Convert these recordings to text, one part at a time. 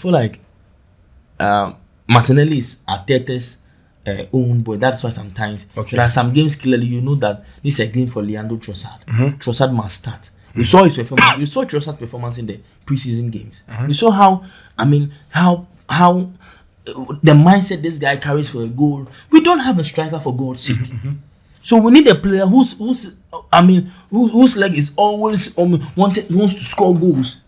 feel like Martinelli is Arteta's own boy. That's why sometimes there are some games clearly you know that this is a game for Leandro Trossard. Trossard must start. You saw his performance. You saw Trossard's performance in the preseason games. You saw how the mindset this guy carries for a goal. We don't have a striker for God's sake. So we need a player whose leg is always wants to score goals.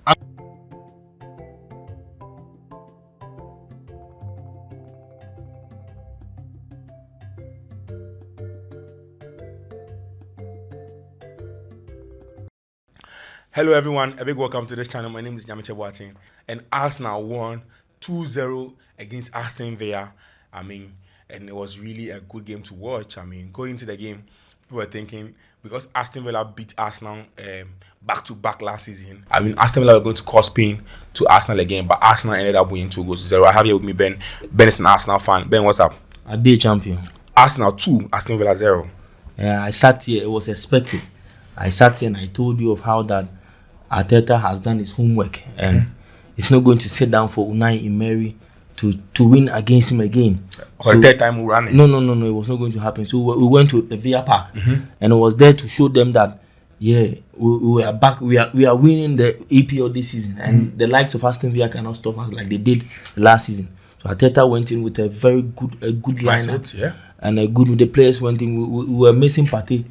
Hello everyone, a big welcome to this channel. My name is Nyamiche Boateng, and Arsenal won 2-0 against Aston Villa. And it was really a good game to watch. Going into the game, people were thinking, because Aston Villa beat Arsenal back-to-back last season, Aston Villa were going to cause pain to Arsenal again, but Arsenal ended up winning 2-0. I have here with me Ben. Ben is an Arsenal fan. Ben, what's up? A day champion. Arsenal 2, Aston Villa 0. Yeah, I sat here. It was expected. I sat here and I told you of how that Arteta has done his homework and he's not going to sit down for Unai Emery to win against him again. For the third time we ran it. No, it was not going to happen. So we went to the Villa Park and it was there to show them that we are back. We are winning the EPL this season, and the likes of Aston Villa cannot stop us like they did last season. So Arteta went in with a very good lineup, and the players went in. We were missing Partey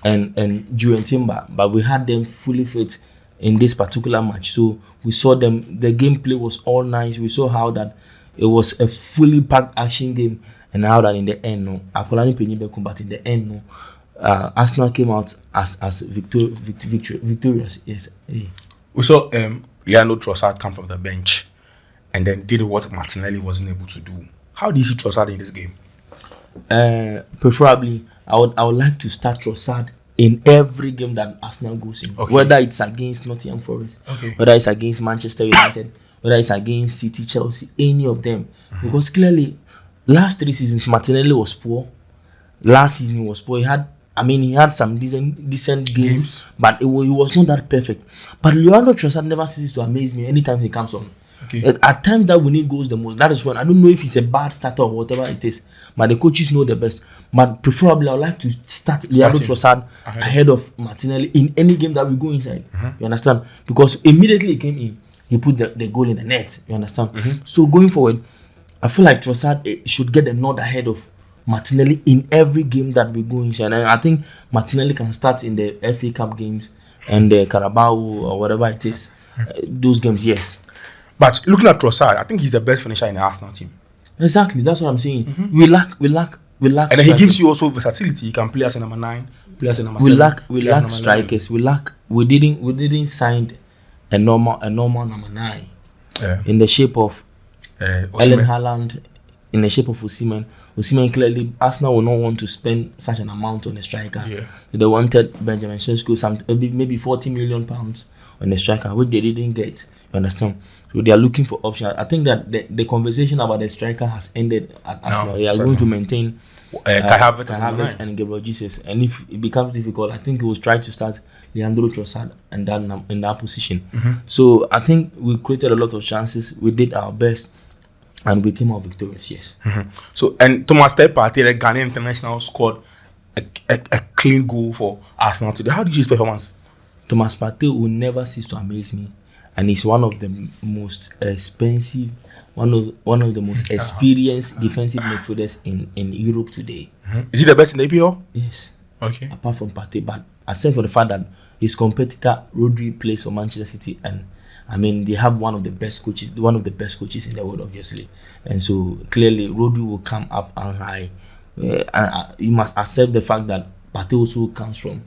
and Julian Timber, but we had them fully fit in this particular match. So we saw them, the gameplay was all nice. We saw how that it was a fully packed action game, and how that in the end, but in the end, Arsenal came out as victorious. Yes. We saw Leandro Trossard come from the bench and then did what Martinelli wasn't able to do. How did you see Trossard in this game? Preferably, I would like to start Trossard in every game that Arsenal goes in, whether it's against Nottingham Forest, whether it's against Manchester United, whether it's against City, Chelsea, any of them. Because clearly, last 3 seasons, Martinelli was poor. Last season, he was poor. He had some decent games, but he was not that perfect. But Leandro Trossard never ceases to amaze me anytime he comes on. At times that we need goals the most. That is when I don't know if he's a bad starter or whatever it is, but the coaches know the best. But preferably, I would like to start Leandro Trossard ahead of Martinelli in any game that we go inside. You understand? Because immediately he came in, he put the goal in the net. You understand? So going forward, I feel like Trossard should get a nod ahead of Martinelli in every game that we go inside. And I think Martinelli can start in the FA Cup games and the Carabao or whatever it is. Those games, yes. But looking at Trossard, I think he's the best finisher in the Arsenal team. Exactly, that's what I'm saying. We lack. And then he gives you also versatility. He can play as a number 9, play as a number 7. We lack strikers. We didn't sign a normal number 9 in the shape of Erling Haaland, in the shape of Osimhen. Osimhen, clearly Arsenal will not want to spend such an amount on a striker. They wanted Benjamin Sesko maybe £40 million on a striker, which they didn't get. You understand? So they are looking for options. I think that the conversation about the striker has ended at Arsenal. They are going to maintain Kai Havertz and Gabriel Jesus. And if it becomes difficult, I think he will try to start Leandro Trossard in that position. So I think we created a lot of chances. We did our best, and we came out victorious. Yes. So, and Thomas Partey, the Ghanaian international, scored a clean goal for Arsenal today. How did you see his performance? Thomas Partey will never cease to amaze me. And he's one of the most expensive, one of the most experienced defensive midfielders in Europe today. Is he the best in the EPL? Yes. Okay. Apart from Partey, but except for the fact that his competitor Rodri plays for Manchester City, and they have one of the best coaches in the world, obviously. And so clearly, Rodri will come up and high. And you must accept the fact that Partey also comes from,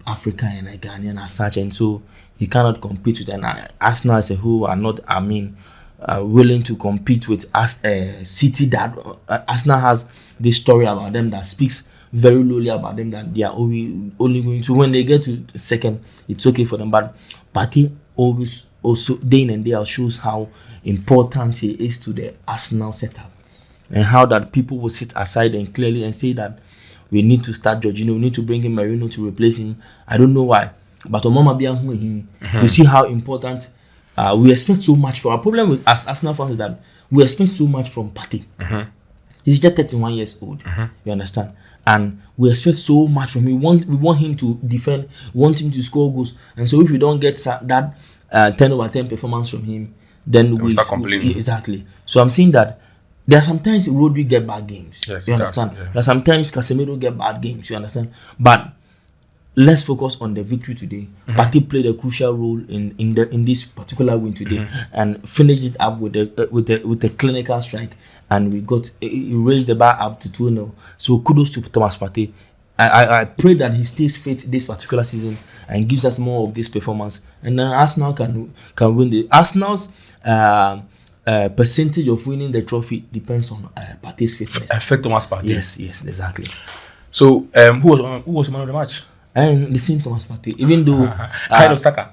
Africa and a Ghanaian as such, and so he cannot compete with. And Arsenal as a whole are not, willing to compete with City. That Arsenal has this story about them that speaks very lowly about them, that they are only going to, when they get to second, it's okay for them. But Partey always also day in and day out shows how important he is to the Arsenal setup, and how that people will sit aside and clearly and say that we need to start Jorginho, we need to bring in Merino to replace him. I don't know why, but Omama Bianhu to see how important we expect so much from. Our problem with as Arsenal fans is that we expect so much from Partey. He's just 31 years old. You understand? And we expect so much from him. We want him to defend, want him to score goals. And so if we don't get that 10 over 10 performance from him, then we start complaining. Exactly. So I'm saying that there are sometimes Rodri get bad games. Yes, you understand? Yeah. There are sometimes Casemiro get bad games. You understand? But let's focus on the victory today. Partey played a crucial role in this particular win today, and finished it up with a clinical strike, and he raised the bar up to 2-0. So kudos to Thomas Partey. I pray that he stays fit this particular season and gives us more of this performance, and then Arsenal can win the Arsenal's percentage of winning the trophy depends on Partey's fitness. Affect Thomas Partey. Yes, exactly. So who was the man of the match? And the same Thomas Partey, even though kind of Saka.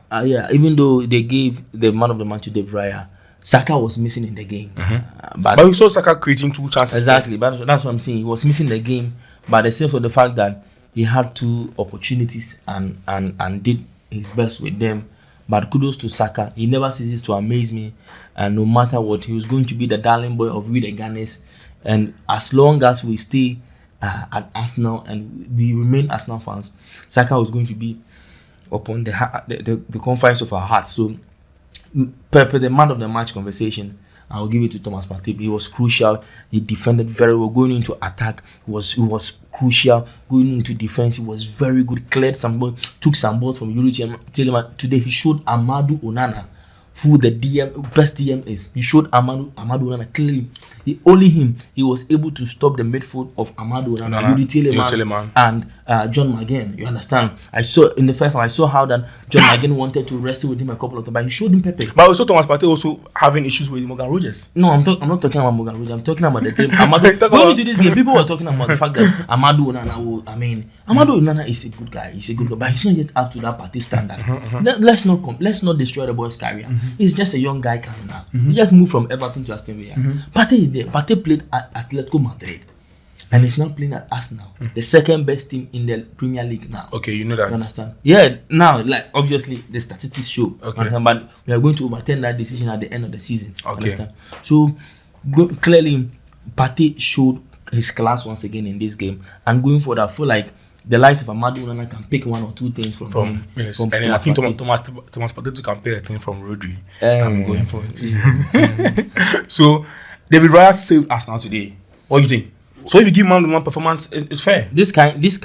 Even though they gave the man of the match to De Vrij, Saka was missing in the game. But we saw Saka creating 2 chances. Exactly, but that's what I'm saying. He was missing the game, but except for the fact that he had 2 opportunities and did his best with them. But kudos to Saka. He never ceases to amaze me, and no matter what, he was going to be the darling boy of we the Gunners. And as long as we stay at Arsenal and we remain Arsenal fans, Saka was going to be upon the confines of our hearts. So, per the man of the match conversation, I will give it to Thomas Partey. He was crucial. He defended very well. Going into attack, he was crucial. Going into defense, he was very good. Cleared some ball, took some balls from Yuri Tielemans. Today, he showed Amadou Onana who the best DM is. He showed Amadou Onana clearly. He was able to stop the midfield of Amadou Onana, Yuri Tielemans, and John McGinn. You understand? I saw in the first one, I saw how that John McGinn wanted to wrestle with him a couple of times, but he showed him Pepe. But also Thomas Partey also having issues with Morgan Rogers. No, I'm not talking about Morgan Rogers. I'm talking about the team. Going into this game, people were talking about the fact that Amadou Onana Amadou Onana is a good guy. He's a good guy, but he's not yet up to that Partey standard. Let's not destroy the boy's career. He's just a young guy coming up. He just moved from Everton to Aston Villa. Partey is there. Partey played at Atletico Madrid, and he's now playing at Arsenal, the second best team in the Premier League now. Okay, you know that. You understand? Yeah. Now, like obviously, the statistics show. Okay. But we are going to overturn that decision at the end of the season. Okay. Understand? So clearly, Partey showed his class once again in this game, and going forward, I feel like the likes of Amadou Onana can pick 1 or 2 things from him. Yes, and then I think Thomas Partey can pick a thing from Rodri. I'm going for it. So David Raya saved Arsenal today. What do you think? So if you give man the man performance, it's fair. These are the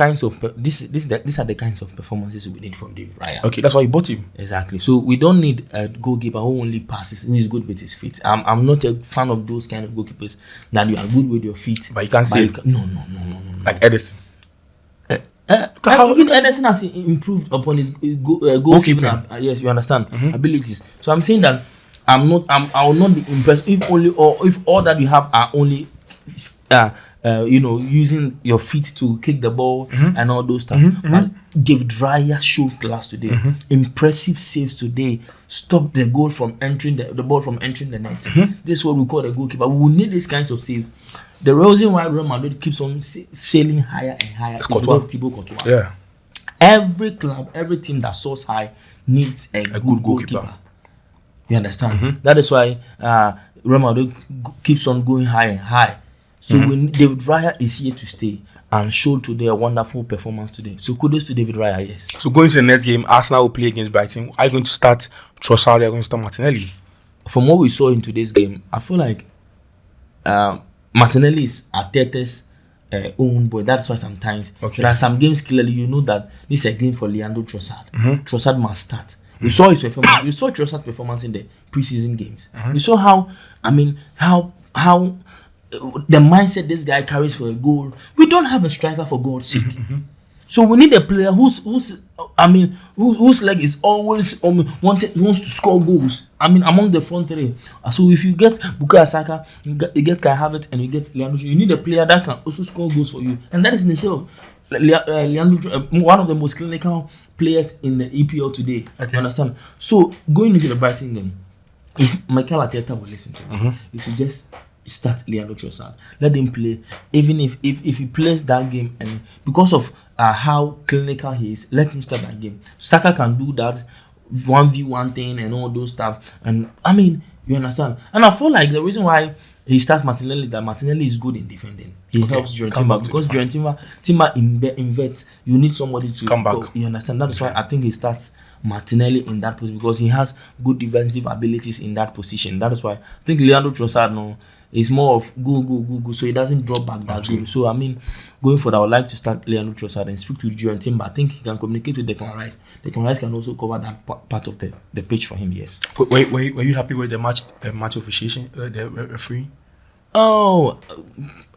kinds of performances we need from David Raya. Okay, that's why you bought him. Exactly. So we don't need a goalkeeper who only passes and is good with his feet. I'm not a fan of those kind of goalkeepers that you are good with your feet, but you can't save. No. Like Edison. Even Edison has improved upon his goalkeeping. Yes, you understand abilities. So I'm saying that I will not be impressed if all that you have are only using your feet to kick the ball and all those stuff. But David Raya showed class today. Impressive saves today. Stop the goal from entering the ball from entering the net. This is what we call a goalkeeper. We need these kinds of saves. The reason why Real Madrid keeps on sailing higher and higher is Thibaut Courtois. Yeah. Every club, every team that soars high needs a good goalkeeper. You understand? That is why Real Madrid keeps on going high and high. So when David Raya is here to stay and showed today a wonderful performance today. So kudos to David Raya, yes. So going to the next game, Arsenal will play against Brighton. Are you going to start Trossard? Are you going to start Martinelli? From what we saw in today's game, I feel like Martinelli is Arteta's own boy. That's why sometimes there are some games clearly you know that this is a game for Leandro Trossard. Trossard must start. You saw his performance. You saw Trossard's performance in the preseason games. You saw how the mindset this guy carries for a goal. We don't have a striker for God's sake. So we need a player whose leg is always wants to score goals. Among the front three. So if you get Bukayo Saka, you get Kai Havertz, and you get Leandro, you need a player that can also score goals for you. And that is in itself Leandro, one of the most clinical players in the EPL today. You understand? So going into the Brighton game, if Mikel Arteta will listen to me, he should just start Leandro Trossard. Let him play. Even if he plays that game, and because of how clinical he is, let him start that game. Saka can do that 1v1 thing and all those stuff. And I mean, you understand. And I feel like the reason why he starts Martinelli, that Martinelli is good in defending. He helps during Timber, because during Timber inverts. You need somebody to come back. You understand. That's why I think he starts Martinelli in that position, because he has good defensive abilities in that position. That is why I think Leandro Trossard is more of go, so he doesn't drop back that good. So I mean, going forward, I would like to start Leandro Trossard and speak to Duran Timber. I think he can communicate with Declan Rice. Declan Rice can also cover that part of the pitch for him. Yes. Were you happy with the match officiation, the referee? Oh,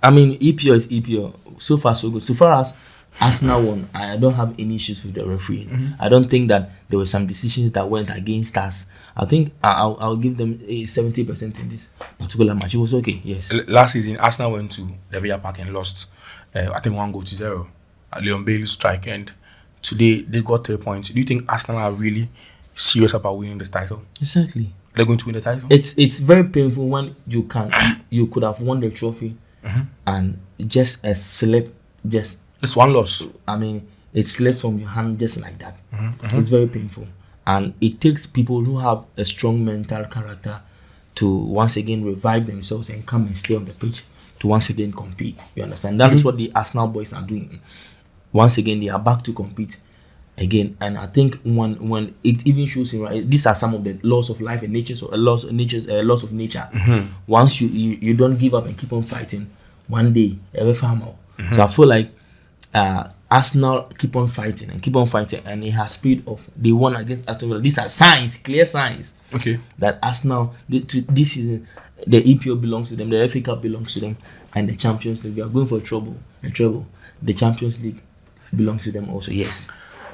I mean, EPO is EPO. So far, so good. So far as Arsenal won, I don't have any issues with the referee. I don't think that there were some decisions that went against us. I think I'll give them a 70% in this particular match. It was okay, yes. Last season, Arsenal went to the Villa Park and lost, I think 1-0. Leon Bailey strike, and today they got 3 points. Do you think Arsenal are really serious about winning this title? Exactly. They're going to win the title? It's very painful when you could have won the trophy and just a slip, just... It's one loss. I mean, it slips from your hand just like that. It's very painful. And it takes people who have a strong mental character to once again revive themselves and come and stay on the pitch to once again compete. You understand? That is what the Arsenal boys are doing. Once again, they are back to compete again. And I think when it even shows in, right, these are some of the laws of life and nature, so laws of nature. Once you don't give up and keep on fighting, one day every farmer. So I feel like Arsenal keep on fighting, and it has speed of they won against Aston Villa. These are signs, clear signs, that Arsenal this season, the EPO belongs to them, the FA Cup belongs to them, and the Champions League, we are going for a treble. The Champions League belongs to them also. Yes.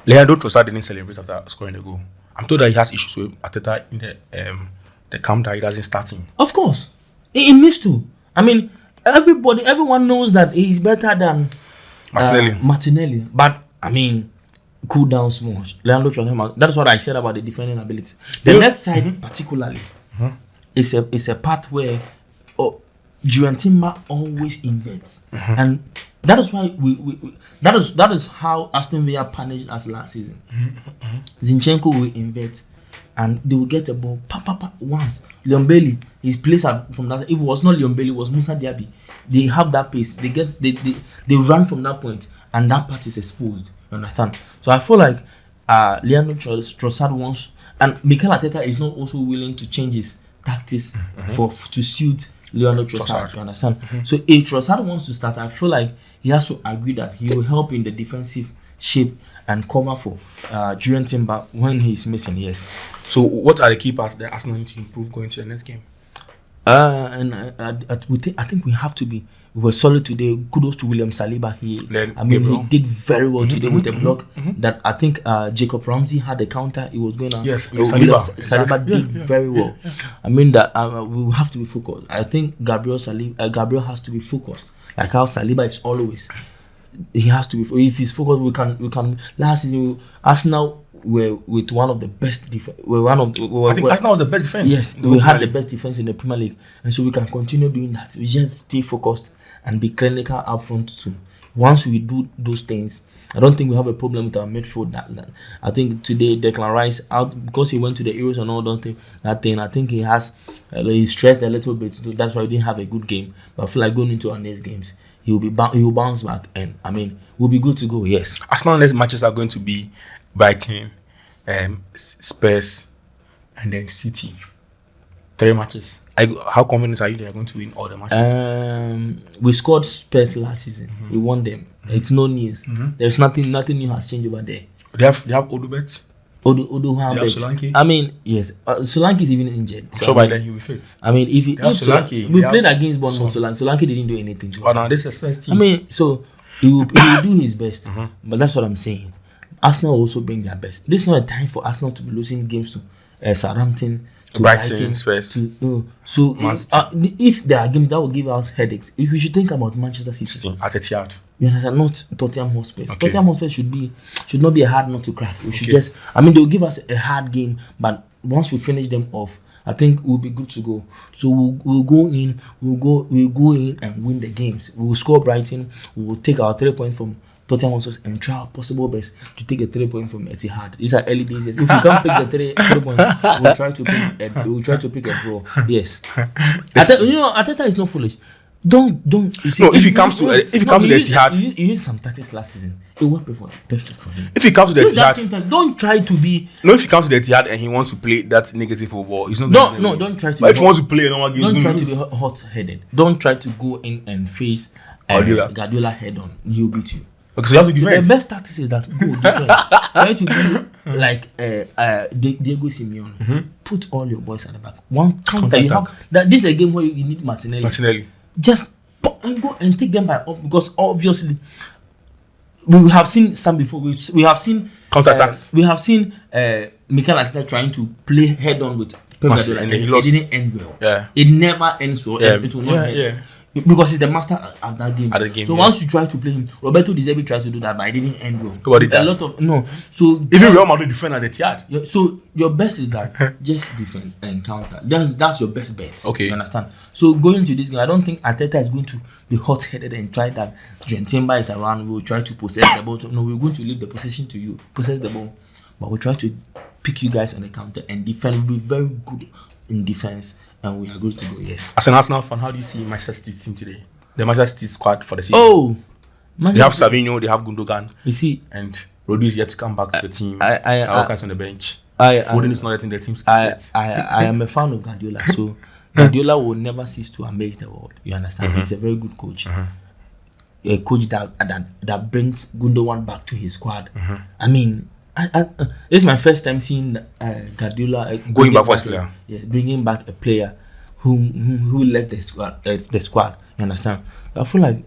Leandro Trossard didn't celebrate after scoring the goal. I'm told that he has issues with Arteta in the camp, that he doesn't start him. Of course, he needs to. I mean, everyone knows that he's better than Martinelli. But I mean, cool down small. Leandro Trossard. That's what I said about the defending ability. The left side, particularly, is a part where Juventus always inverts, and that is why that is how Aston Villa punished us last season. Zinchenko will invert, and they will get a ball once. Leon Bailey, his place from that. If it was not Leon Bailey, it was Musa Diaby. They have that pace. They run from that point, and that part is exposed. You understand? So I feel like Leandro Trossard wants, and Mikel Arteta is not also willing to change his tactics to suit Leandro Trossard. You understand? So if Trossard wants to start, I feel like he has to agree that he will help in the defensive shape and cover for Duran Timber when he's missing. Yes. So what are the key parts that Arsenal need to improve going to the next game? I think we have to be. We were solid today. Kudos to William Saliba. He did very well today with the block. That I think Jacob Ramsey had a counter. He was going on. Yes, Saliba did very well. I mean that we will have to be focused. I think Gabriel has to be focused. Like how Saliba is always. He has to be. If he's focused, we can. Last season, Arsenal were with one of the best defense. I think Arsenal was the best defense. Yes, we had the best defense in the Premier League, and so we can continue doing that. We just stay focused and be clinical up front too. Once we do those things, I don't think we have a problem with our midfield. That I think today Declan Rice out because he went to the Euros and all that thing. I think he stressed a little bit. That's why he didn't have a good game. But I feel like going into our next games, he will bounce back, and I mean we'll be good to go. Yes. Arsenal next matches are going to be Brighton, Spurs, and then City. 3 matches. How confident are you they are going to win all the matches? We scored Spurs last season. We won them. It's no news. There's nothing new has changed over there. They have Odubert. Solanke. I mean, yes. Solanke is even injured. So by then he will fit. I mean, if Solanke, we played against Bournemouth, Solanke didn't do anything. Now this is a Spurs team. I mean, so he will do his best. But that's what I'm saying. Arsenal will also bring their best. This is not a time for Arsenal to be losing games to Southampton, to Brighton, Spurs. If there are games that will give us headaches, if we should think about Manchester City at Etihad. You understand? Not Tottenham Hotspur. Tottenham Hotspur should not be a hard nut to crack. We should just. I mean, they'll give us a hard game, but once we finish them off, I think we'll be good to go. So we'll go in and win the games. We'll score Brighton. We'll take our 3 points from Tottenham wants us and try our possible best to take a 3 point from Etihad. These are early days. If you can't pick the 3 points, we'll try to pick a draw. Yes. Arteta is not foolish. Don't. You see, if it comes to the Etihad, you used some tactics last season. It worked perfect for him. If he comes to the Etihad, don't try to be. No, if he comes to the Etihad and he wants to play that negative football, it's not. Don't try to. But if he wants to play a normal game, don't try to be hot-headed. Don't try to go in and face Guardiola head-on. He'll beat you. Okay, so you have to defend. The best tactics is that go defend. Try to be like Diego Simeone. Put all your boys at the back. One counter. You have that. This is a game where you need Martinelli. Just and go and take them by off, because obviously we have seen some before. We have seen counter-attacks. We have seen Mikel Arteta trying to play head-on with Pep Guardiola, and it didn't end well. Yeah. It never ends well. It will not end. Because he's the master at that game. So once you try to play him, Roberto De Zerbi tried to do that, but it didn't end well. So even Real Madrid defend at the Etihad. So your best is that just defend and counter. That's your best bet. Okay, you understand. So going to this game, I don't think Arteta is going to be hot-headed and try that. Gentemba is around. We'll try to possess the ball. No, we're going to leave the possession to you. Possess the ball, but we'll try to pick you guys on the counter and defend. We'll be very good in defense. And we are good to go, yes. As an Arsenal fan, how do you see Manchester City team today? The Manchester City squad for the season. They have Savinho, they have Gundogan. You see, and Rodri is yet to come back to the team. Walker's on the bench. Foden is not letting the team. I am a fan of Guardiola, so Guardiola will never cease to amaze the world. You understand? He's a very good coach. A coach that brings Gundogan back to his squad. I mean, this is my first time seeing Guardiola going back for a player. Yeah, bringing back a player who left the squad. You understand? I feel like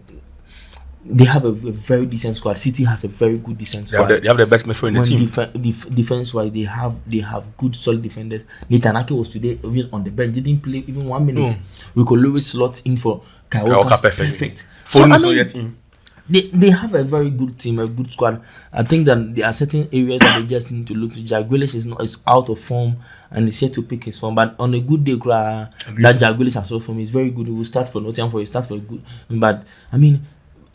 they have a very decent squad. City has a very good decent squad. They have the best midfield in the team. Defense-wise, they have good solid defenders. Nathan Ake was today even on the bench. Didn't play even 1 minute. We could Lewis slot in for Kyle Walker. Perfect. So, they have a very good team, a good squad. I think that there are certain areas that they just need to look to. Jack Grealish is out of form and he's yet to pick his form. But on a good day, that Jack Grealish has out form is very good. He will start for Nottingham Forest, start for good. But I mean,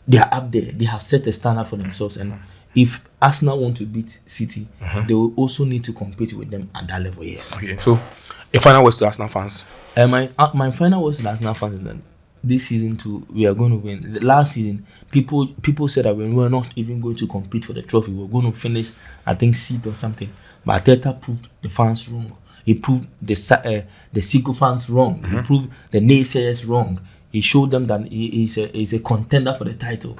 they are up there. They have set a standard for themselves. And if Arsenal want to beat City, they will also need to compete with them at that level. Yes. Okay. So, your final words to Arsenal fans? My final words to Arsenal fans is that this season too, we are going to win. The last season, people said that we were not even going to compete for the trophy. We were going to finish, I think, seat or something. But Arteta proved the fans wrong. He proved the Seagull fans wrong. He proved the naysayers wrong. He showed them that he is a contender for the title.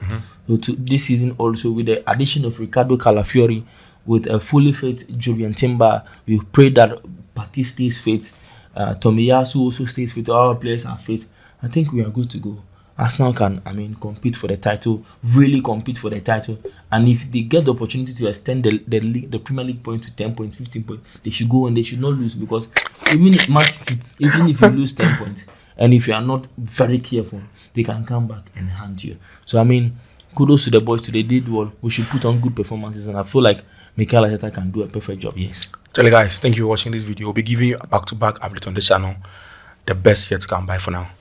So this season also, with the addition of Ricardo Calafiori, with a fully fit Julian Timber, we pray that Partey stays fit. Tomiyasu also stays fit. All our players are fit. I think we are good to go. Arsenal can, compete for the title, really compete for the title. And if they get the opportunity to extend the Premier League points to 10 points, 15 points, they should go and they should not lose. Because even if you lose 10 points, and if you are not very careful, they can come back and hand you. So, kudos to the boys today. They did well. We should put on good performances. And I feel like Mikel Arteta can do a perfect job, yes. Tell guys, thank you for watching this video. We'll be giving you a back-to-back update on the channel. The best yet to come. Bye for now.